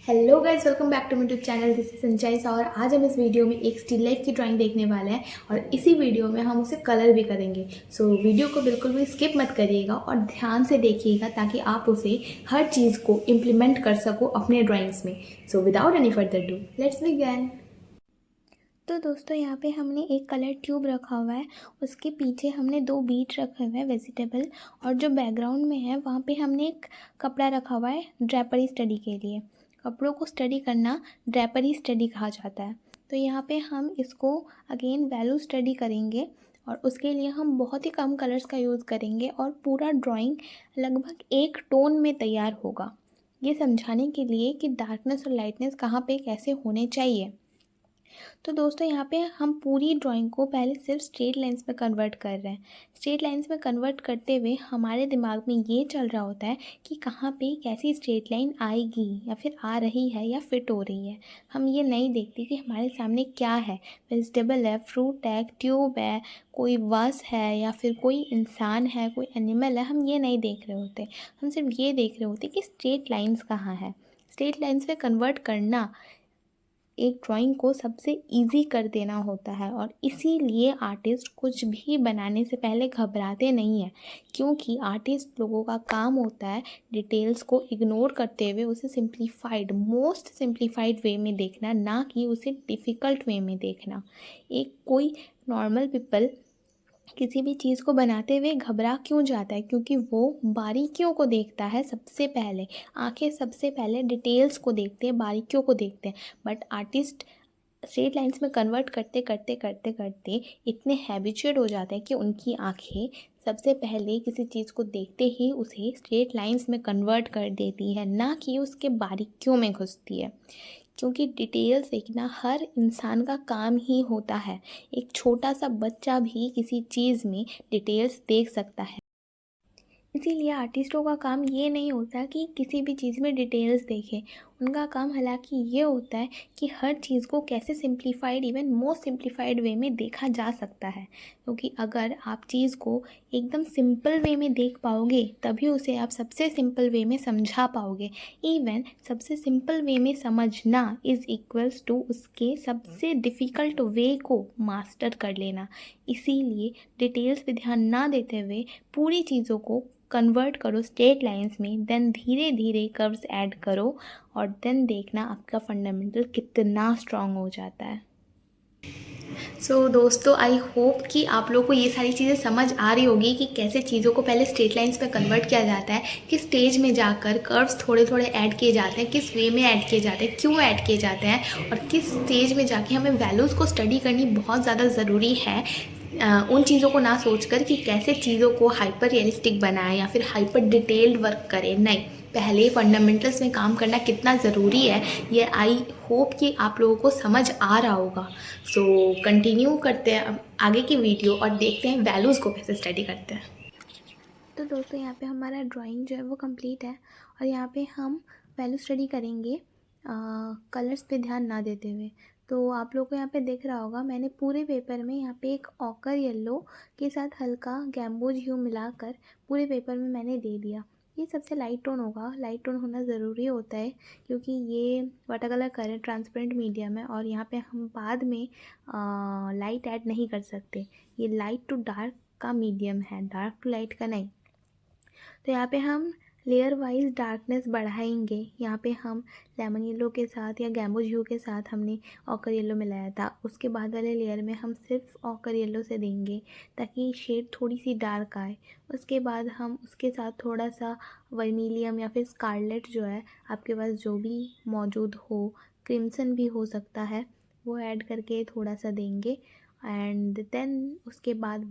Hello guys, welcome back to my YouTube channel. This is संचाई सा और आज हम इस वीडियो में एक स्टिल लाइफ की ड्राइंग देखने वाले हैं और इसी वीडियो में हम उसे कलर भी करेंगे। सो वीडियो को बिल्कुल भी स्किप मत करिएगा और ध्यान से देखिएगा ताकि आप उसे हर चीज़ को इम्प्लीमेंट कर सको अपने ड्राइंग्स में। So without any further do let's begin. तो दोस्तों यहाँ पे हमने एक कलर ट्यूब रखा हुआ है, उसके पीछे हमने दो बीट रखे हुए हैं वेजिटेबल, और जो बैकग्राउंड में है वहाँ पे हमने एक कपड़ा रखा हुआ है ड्रेपरी स्टडी के लिए। कपड़ों को स्टडी करना ड्रेपरी स्टडी कहा जाता है। तो यहाँ पे हम इसको अगेन वैल्यू स्टडी करेंगे और उसके लिए हम बहुत ही कम कलर्स का यूज़ करेंगे और पूरा ड्राइंग लगभग एक टोन में तैयार होगा, ये समझाने के लिए कि डार्कनेस और लाइटनेस कहाँ पे कैसे होने चाहिए। तो दोस्तों यहाँ पे हम पूरी ड्राइंग को पहले सिर्फ स्ट्रेट लाइंस में कन्वर्ट कर रहे हैं। स्ट्रेट लाइंस में कन्वर्ट करते हुए हमारे दिमाग में ये चल रहा होता है कि कहाँ पे कैसी स्ट्रेट लाइन आएगी या फिर आ रही है या फिट हो रही है। हम ये नहीं देखते कि हमारे सामने क्या है, वेजिटेबल है, फ्रूट है, ट्यूब है, कोई वस है या फिर कोई इंसान है, कोई एनिमल है। हम ये नहीं देख रहे होते, हम सिर्फ ये देख रहे होते कि स्ट्रेट लाइंस कहाँ है। स्ट्रेट लाइंस में कन्वर्ट करना एक ड्राइंग को सबसे इजी कर देना होता है और इसीलिए आर्टिस्ट कुछ भी बनाने से पहले घबराते नहीं हैं, क्योंकि आर्टिस्ट लोगों का काम होता है डिटेल्स को इग्नोर करते हुए उसे सिंप्लीफाइड, मोस्ट सिंप्लीफाइड वे में देखना, ना कि उसे डिफ़िकल्ट वे में देखना। एक कोई नॉर्मल पीपल किसी भी चीज़ को बनाते हुए घबरा क्यों जाता है? क्योंकि वो बारीकियों को देखता है सबसे पहले। आंखें सबसे पहले डिटेल्स को देखते हैं, बारीकियों को देखते हैं। बट आर्टिस्ट स्ट्रेट लाइंस में कन्वर्ट करते करते करते करते इतने हैबिचुएट हो जाते हैं कि उनकी आंखें सबसे पहले किसी चीज़ को देखते ही उसे स्ट्रेट लाइंस में कन्वर्ट कर देती है, ना कि उसके बारीकियों में घुसती है। क्योंकि डिटेल्स देखना हर इंसान का काम ही होता है। एक छोटा सा बच्चा भी किसी चीज़ में डिटेल्स देख सकता है। इसीलिए आर्टिस्टों का काम ये नहीं होता कि किसी भी चीज़ में डिटेल्स देखें। उनका काम हालांकि ये होता है कि हर चीज़ को कैसे सिंप्लीफाइड, इवन मोस्ट सिंप्लीफाइड वे में देखा जा सकता है। क्योंकि अगर आप चीज़ को एकदम सिंपल वे में देख पाओगे तभी उसे आप सबसे सिंपल वे में समझा पाओगे। इवन सबसे सिंपल वे में समझना इज़ इक्वल्स टू उसके सबसे डिफ़िकल्ट वे को मास्टर कर लेना। इसीलिए डिटेल्स पे ध्यान ना देते हुए पूरी चीज़ों को कन्वर्ट करो स्ट्रेट लाइंस में, देन धीरे धीरे कर्व्स ऐड करो और देन देखना आपका फंडामेंटल कितना स्ट्रांग हो जाता है। दोस्तों, आई होप कि आप लोगों को ये सारी चीज़ें समझ आ रही होगी कि कैसे चीज़ों को पहले स्ट्रेट लाइंस में कन्वर्ट किया जाता है, किस स्टेज में जाकर कर्व्स थोड़े थोड़े ऐड किए जाते हैं, किस वे में ऐड किए जाते हैं, क्यों ऐड किए जाते हैं, और किस स्टेज में जाके हमें वैल्यूज़ को स्टडी करनी बहुत ज़्यादा ज़रूरी है। उन चीज़ों को ना सोचकर कि कैसे चीज़ों को हाइपर रियलिस्टिक बनाएं या फिर हाइपर डिटेल्ड वर्क करें। नहीं, पहले फंडामेंटल्स में काम करना कितना ज़रूरी है ये आई होप कि आप लोगों को समझ आ रहा होगा। कंटिन्यू करते हैं अब आगे की वीडियो और देखते हैं वैल्यूज़ को कैसे स्टडी करते हैं। तो दोस्तों यहाँ पे हमारा ड्राइंग जो है वो कंप्लीट है और यहाँ पे हम वैल्यू स्टडी करेंगे कलर्स पे ध्यान ना देते हुए। तो आप लोगों को यहाँ पे दिख रहा होगा, मैंने पूरे पेपर में यहाँ पे एक ऑकर येलो के साथ हल्का गैम्बोज ह्यू मिलाकर पूरे पेपर में मैंने दे दिया। ये सबसे लाइट टोन होगा, लाइट टोन होना ज़रूरी होता है क्योंकि ये वाटर कलर कर है, ट्रांसपेरेंट मीडियम है और यहाँ पे हम बाद में लाइट ऐड नहीं कर सकते। ये लाइट टू डार्क का मीडियम है, डार्क टू लाइट का नहीं। तो यहाँ पे हम लेयर वाइज डार्कनेस बढ़ाएंगे। यहाँ पे हम लेमन येलो के साथ या गैम्बो ह्यू के साथ हमने ऑकर येलो मिलाया था, उसके बाद वाले लेयर में हम सिर्फ ऑकर येलो से देंगे ताकि शेड थोड़ी सी डार्क आए। उसके बाद हम उसके साथ थोड़ा सा वर्मिलियम या फिर स्कारलेट जो है आपके पास जो भी मौजूद हो, क्रिम्सन भी हो सकता है, वो ऐड करके थोड़ा सा देंगे एंड देन उसके बाद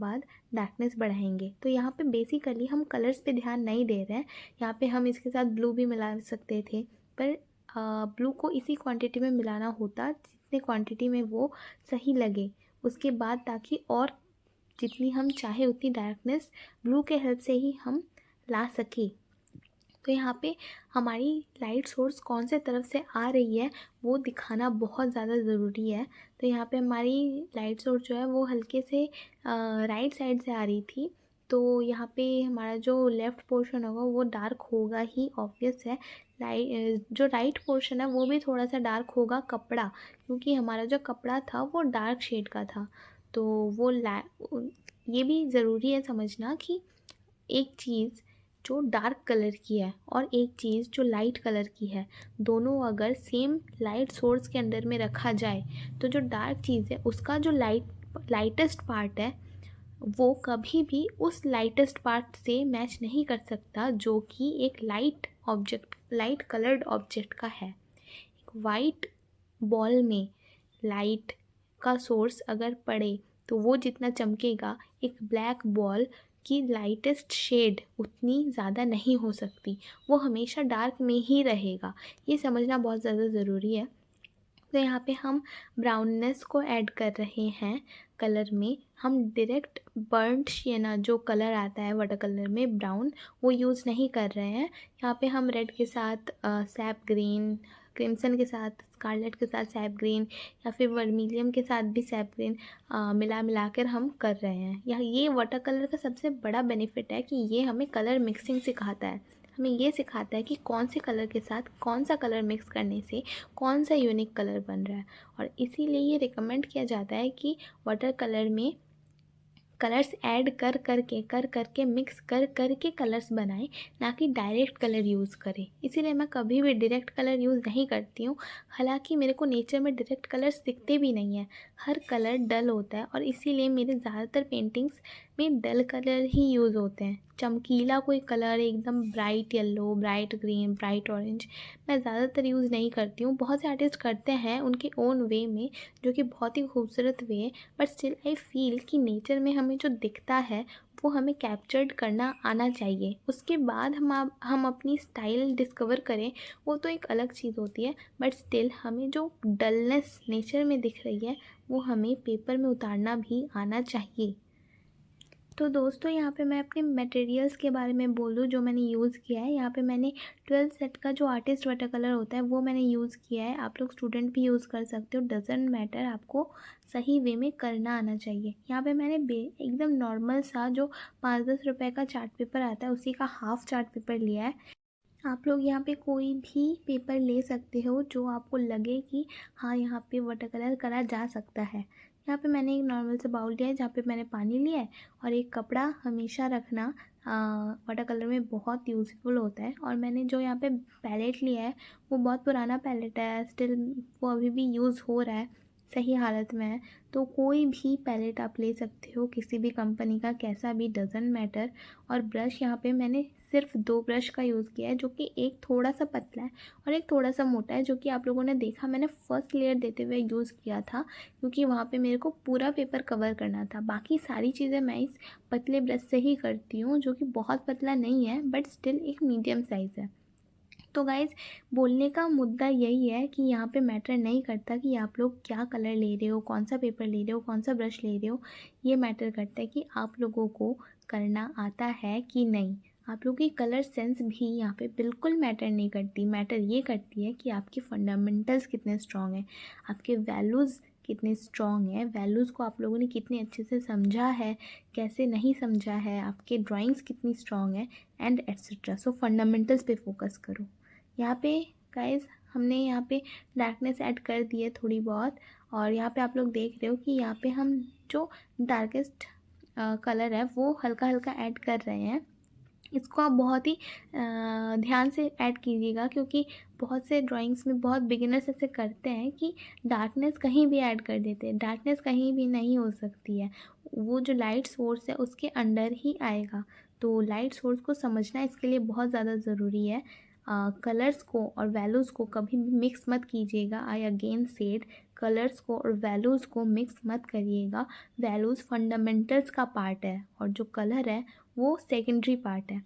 डार्कनेस बढ़ाएंगे। तो यहाँ पे बेसिकली हम कलर्स पे ध्यान नहीं दे रहे हैं। यहाँ पे हम इसके साथ ब्लू भी मिला सकते थे, पर ब्लू को इसी क्वांटिटी में मिलाना होता जितने क्वांटिटी में वो सही लगे उसके बाद, ताकि और जितनी हम चाहे उतनी डार्कनेस ब्लू के हेल्प से ही हम ला सके। तो यहाँ पे हमारी लाइट सोर्स कौन से तरफ से आ रही है वो दिखाना बहुत ज़्यादा ज़रूरी है। तो यहाँ पे हमारी लाइट सोर्स जो है वो हल्के से राइट साइड से आ रही थी, तो यहाँ पे हमारा जो लेफ़्ट पोर्शन होगा वो डार्क होगा ही, ऑब्वियस है। जो राइट पोर्शन है वो भी थोड़ा-सा डार्क होगा कपड़ा, क्योंकि हमारा जो कपड़ा था वो डार्क शेड का था। तो वो ये भी ज़रूरी है समझना कि एक चीज़ जो डार्क कलर की है और एक चीज़ जो लाइट कलर की है, दोनों अगर सेम लाइट सोर्स के अंडर में रखा जाए, तो जो डार्क चीज़ है उसका जो लाइटेस्ट पार्ट है वो कभी भी उस लाइटेस्ट पार्ट से मैच नहीं कर सकता जो कि एक लाइट कलर्ड ऑब्जेक्ट का है। एक वाइट बॉल में लाइट का सोर्स अगर पड़े तो वो जितना चमकेगा, एक ब्लैक बॉल की लाइटेस्ट शेड उतनी ज़्यादा नहीं हो सकती, वो हमेशा डार्क में ही रहेगा। ये समझना बहुत ज़्यादा ज़रूरी है। तो यहाँ पे हम ब्राउननेस को ऐड कर रहे हैं कलर में। हम डायरेक्ट बर्न्ट शिएना जो कलर आता है वाटर कलर में ब्राउन, वो यूज़ नहीं कर रहे हैं। यहाँ पे हम रेड के साथ सैप ग्रीन, क्रिम्सन के साथ स्कारलेट के साथ सैप ग्रीन, या फिर वर्मिलियम के साथ भी सैप ग्रीन मिला कर हम कर रहे हैं। ये वाटर कलर का सबसे बड़ा बेनिफिट है कि ये हमें कलर मिक्सिंग सिखाता है। हमें ये सिखाता है कि कौन से कलर के साथ कौन सा कलर मिक्स करने से कौन सा यूनिक कलर बन रहा है। और इसीलिए ये रिकमेंड किया जाता है कि वाटर कलर में कलर्स ऐड कर करके मिक्स कर करके कलर्स बनाएं, ना कि डायरेक्ट कलर यूज़ करें। इसीलिए मैं कभी भी डायरेक्ट कलर यूज़ नहीं करती हूँ। हालांकि मेरे को नेचर में डायरेक्ट कलर्स दिखते भी नहीं हैं, हर कलर डल होता है और इसीलिए मेरे ज़्यादातर पेंटिंग्स में डल कलर ही यूज़ होते हैं। चमकीला कोई कलर एकदम bright yellow, bright green, bright orange मैं ज़्यादातर यूज़ नहीं करती हूँ। बहुत से आर्टिस्ट करते हैं उनके ओन वे में, जो कि बहुत ही खूबसूरत वे है, बट स्टिल आई फील कि नेचर में हमें जो दिखता है वो हमें कैप्चर्ड करना आना चाहिए। उसके बाद हम अपनी स्टाइल डिस्कवर करें, वो तो एक अलग चीज़ होती है, बट स्टिल हमें जो डलनेस नेचर में दिख रही है वो हमें पेपर में उतारना भी आना चाहिए। तो दोस्तों यहाँ पे मैं अपने मटेरियल्स के बारे में बोलूँ जो मैंने यूज़ किया है। यहाँ पे मैंने 12 सेट का जो आर्टिस्ट वाटर कलर होता है वो मैंने यूज़ किया है। आप लोग स्टूडेंट भी यूज़ कर सकते हो, डजेंट मैटर, आपको सही वे में करना आना चाहिए। यहाँ पे मैंने एकदम नॉर्मल सा जो 5-10 रुपये का चार्ट पेपर आता है उसी का हाफ़ चार्ट पेपर लिया है। आप लोग यहाँ पे कोई भी पेपर ले सकते हो जो आपको लगे कि हाँ यहाँ पे वाटर कलर करा जा सकता है। यहाँ पे मैंने एक नॉर्मल सा बाउल लिया है जहाँ पे मैंने पानी लिया है, और एक कपड़ा हमेशा रखना वाटर कलर में बहुत यूज़फुल होता है। और मैंने जो यहाँ पे पैलेट लिया है वो बहुत पुराना पैलेट है, स्टिल वो अभी भी यूज़ हो रहा है, सही हालत में है। तो कोई भी पैलेट आप ले सकते हो किसी भी कंपनी का, कैसा भी, डजेंट मैटर। और ब्रश यहाँ पे मैंने सिर्फ 2 ब्रश का यूज़ किया है, जो कि एक थोड़ा सा पतला है और एक थोड़ा सा मोटा है, जो कि आप लोगों ने देखा मैंने फर्स्ट लेयर देते हुए यूज़ किया था, क्योंकि वहाँ पे मेरे को पूरा पेपर कवर करना था। बाकी सारी चीज़ें मैं इस पतले ब्रश से ही करती हूँ, जो कि बहुत पतला नहीं है बट स्टिल एक मीडियम साइज़ है। तो गाइज़, बोलने का मुद्दा यही है कि यहाँ पे मैटर नहीं करता कि आप लोग क्या कलर ले रहे हो, कौन सा पेपर ले रहे हो, कौन सा ब्रश ले रहे हो। ये मैटर करता है कि आप लोगों को करना आता है कि नहीं। आप लोगों की कलर सेंस भी यहाँ पे बिल्कुल मैटर नहीं करती। मैटर ये करती है कि आपके फंडामेंटल्स कितने स्ट्रॉन्ग हैं, आपके वैल्यूज़ कितने स्ट्रॉन्ग है, वैल्यूज़ को आप लोगों ने कितने अच्छे से समझा है, कैसे नहीं समझा है, आपके ड्राइंग्स कितनी स्ट्रॉन्ग है, एंड एट्सेट्रा। सो फंडामेंटल्स पे फोकस करो। यहाँ पे गाइस हमने यहाँ पे डार्कनेस ऐड कर दी है थोड़ी बहुत, और यहाँ पे आप लोग देख रहे हो कि यहाँ पे हम जो डार्केस्ट कलर है वो हल्का हल्का ऐड कर रहे हैं। इसको आप बहुत ही ध्यान से ऐड कीजिएगा, क्योंकि बहुत से ड्राइंग्स में बहुत बिगिनर्स ऐसे करते हैं कि डार्कनेस कहीं भी ऐड कर देते हैं। डार्कनेस कहीं भी नहीं हो सकती है, वो जो लाइट सोर्स है उसके अंडर ही आएगा। तो लाइट सोर्स को समझना इसके लिए बहुत ज़्यादा ज़रूरी है। कलर्स को और वैल्यूज़ को कभी भी मिक्स मत कीजिएगा। आई अगेन सेड, कलर्स को और वैल्यूज़ को मिक्स मत करिएगा। वैल्यूज़ फंडामेंटल्स का पार्ट है और जो कलर है वो सेकेंडरी पार्ट है।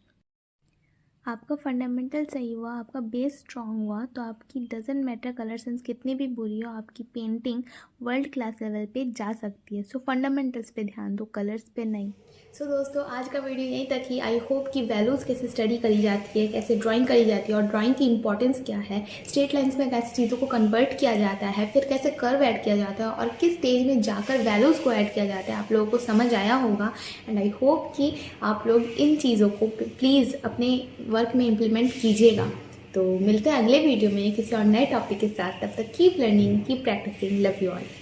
आपका फंडामेंटल सही हुआ, आपका बेस स्ट्रांग हुआ, तो आपकी डजेंट मैटर कलर सेंस कितनी भी बुरी हो, आपकी पेंटिंग वर्ल्ड क्लास लेवल पे जा सकती है। सो फंडामेंटल्स पे ध्यान दो, कलर्स पे नहीं। सो दोस्तों, आज का वीडियो यहीं तक ही। आई होप कि वैल्यूज़ कैसे स्टडी करी जाती है, कैसे ड्राइंग करी जाती है और ड्राइंग की इंपॉर्टेंस क्या है, स्ट्रेट लाइन्स में कैसे चीज़ों को कन्वर्ट किया जाता है, फिर कैसे कर्व ऐड किया जाता है और किस स्टेज में जाकर वैल्यूज़ को ऐड किया जाता है, आप लोगों को समझ आया होगा। एंड आई होप कि आप लोग इन चीज़ों को प्लीज़ अपने वर्क में इम्प्लीमेंट कीजिएगा। तो मिलते हैं अगले वीडियो में किसी और नए टॉपिक के साथ। तब तक keep learning, keep practising. Love you all.